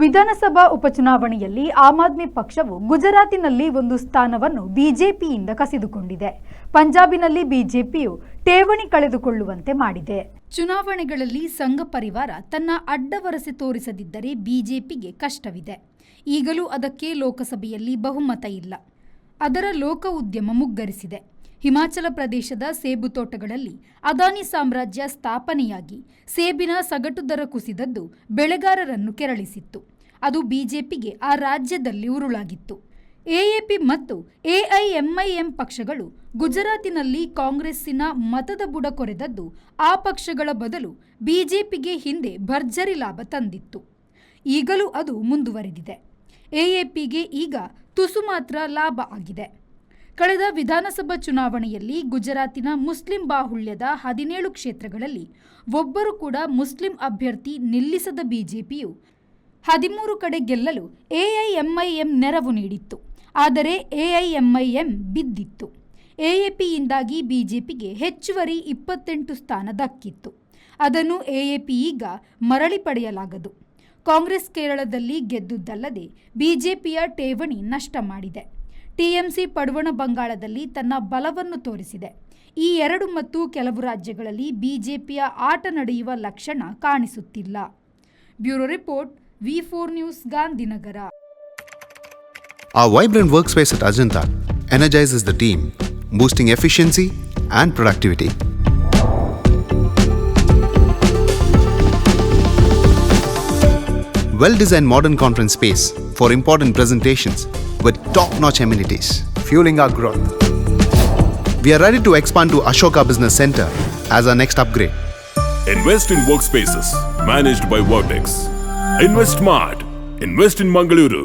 ವಿಧಾನಸಭಾ ಉಪಚುನಾವಣೆಯಲ್ಲಿ ಆಮ್ ಆದ್ಮಿ ಪಕ್ಷವು ಗುಜರಾತಿನಲ್ಲಿ ಒಂದು ಸ್ಥಾನವನ್ನು ಬಿಜೆಪಿಯಿಂದ ಕಸಿದುಕೊಂಡಿದೆ. ಪಂಜಾಬಿನಲ್ಲಿ ಬಿಜೆಪಿಯು ಠೇವಣಿ ಕಳೆದುಕೊಳ್ಳುವಂತೆ ಮಾಡಿದೆ. ಚುನಾವಣೆಗಳಲ್ಲಿ ಸಂಘ ಪರಿವಾರ ತನ್ನ ಅಡ್ಡವರಸೆ ತೋರಿಸದಿದ್ದರೆ ಬಿಜೆಪಿಗೆ ಕಷ್ಟವಿದೆ. ಈಗಲೂ ಅದಕ್ಕೆ ಲೋಕಸಭೆಯಲ್ಲಿ ಬಹುಮತ ಇಲ್ಲ. ಅದರ ಲೋಕ ಉದ್ಯಮ ಮುಗ್ಗರಿಸಿದೆ. ಹಿಮಾಚಲ ಪ್ರದೇಶದ ಸೇಬು ತೋಟಗಳಲ್ಲಿ ಅದಾನಿ ಸಾಮ್ರಾಜ್ಯ ಸ್ಥಾಪನೆಯಾಗಿ ಸೇಬಿನ ಸಗಟು ದರ ಕುಸಿದದ್ದು ಬೆಳೆಗಾರರನ್ನು ಕೆರಳಿಸಿತ್ತು. ಅದು ಬಿಜೆಪಿಗೆ ಆ ರಾಜ್ಯದಲ್ಲಿ ಉರುಳಾಗಿತ್ತು. ಎಎಪಿ ಮತ್ತು ಎಐಎಂಐಎಂ ಪಕ್ಷಗಳು ಗುಜರಾತಿನಲ್ಲಿ ಕಾಂಗ್ರೆಸ್ಸಿನ ಮತದ ಬುಡ ಕೊರೆದದ್ದು ಆ ಪಕ್ಷಗಳ ಬದಲು ಬಿಜೆಪಿಗೆ ಹಿಂದೆ ಭರ್ಜರಿ ಲಾಭ ತಂದಿತ್ತು. ಈಗಲೂ ಅದು ಮುಂದುವರೆದಿದೆ. ಎಎಪಿಗೆ ಈಗ ತುಸು ಮಾತ್ರ ಲಾಭ ಆಗಿದೆ. ಕಳೆದ ವಿಧಾನಸಭಾ ಚುನಾವಣೆಯಲ್ಲಿ ಗುಜರಾತಿನ ಮುಸ್ಲಿಂ ಬಾಹುಳ್ಯದ 17 ಕ್ಷೇತ್ರಗಳಲ್ಲಿ ಒಬ್ಬರು ಕೂಡ ಮುಸ್ಲಿಂ ಅಭ್ಯರ್ಥಿ ನಿಲ್ಲಿಸದ ಬಿಜೆಪಿಯು 13 ಕಡೆ ಗೆಲ್ಲಲು ಎಐಎಂಐಎಂ ನೆರವು ನೀಡಿತ್ತು. ಆದರೆ ಎಐಎಂಐಎಂ ಬಿದ್ದಿತ್ತು. ಎಎಪಿಯಿಂದಾಗಿ ಬಿಜೆಪಿಗೆ ಹೆಚ್ಚುವರಿ 28 ಸ್ಥಾನ ದಕ್ಕಿತ್ತು. ಅದನ್ನು ಎಎಪಿ ಈಗ ಮರಳಿ ಪಡೆಯಲಾಗದು. ಕಾಂಗ್ರೆಸ್ ಕೇರಳದಲ್ಲಿ ಗೆದ್ದುದಲ್ಲದೆ ಬಿಜೆಪಿಯ ಠೇವಣಿ ನಷ್ಟ ಮಾಡಿದೆ. ಟಿಎಂಸಿ ಪಡುವಣ ಬಂಗಾಳದಲ್ಲಿ ತನ್ನ ಬಲವನ್ನು ತೋರಿಸಿದೆ. ಈ 2 ಮತ್ತು ಕೆಲವು ರಾಜ್ಯಗಳಲ್ಲಿ ಬಿಜೆಪಿಯ ಆಟ ನಡೆಯುವ ಲಕ್ಷಣ ಕಾಣಿಸುತ್ತಿಲ್ಲ. Bureau report, V4 news, Gandhinagar. Our vibrant workspace at Ajanta energizes the team, boosting efficiency and productivity. Well-designed modern conference space for important presentations with top-notch amenities, fueling our growth. We are ready to expand to Ashoka Business Center as our next upgrade. Invest in workspaces managed by Vertex. Invest smart. Invest in Mangaluru.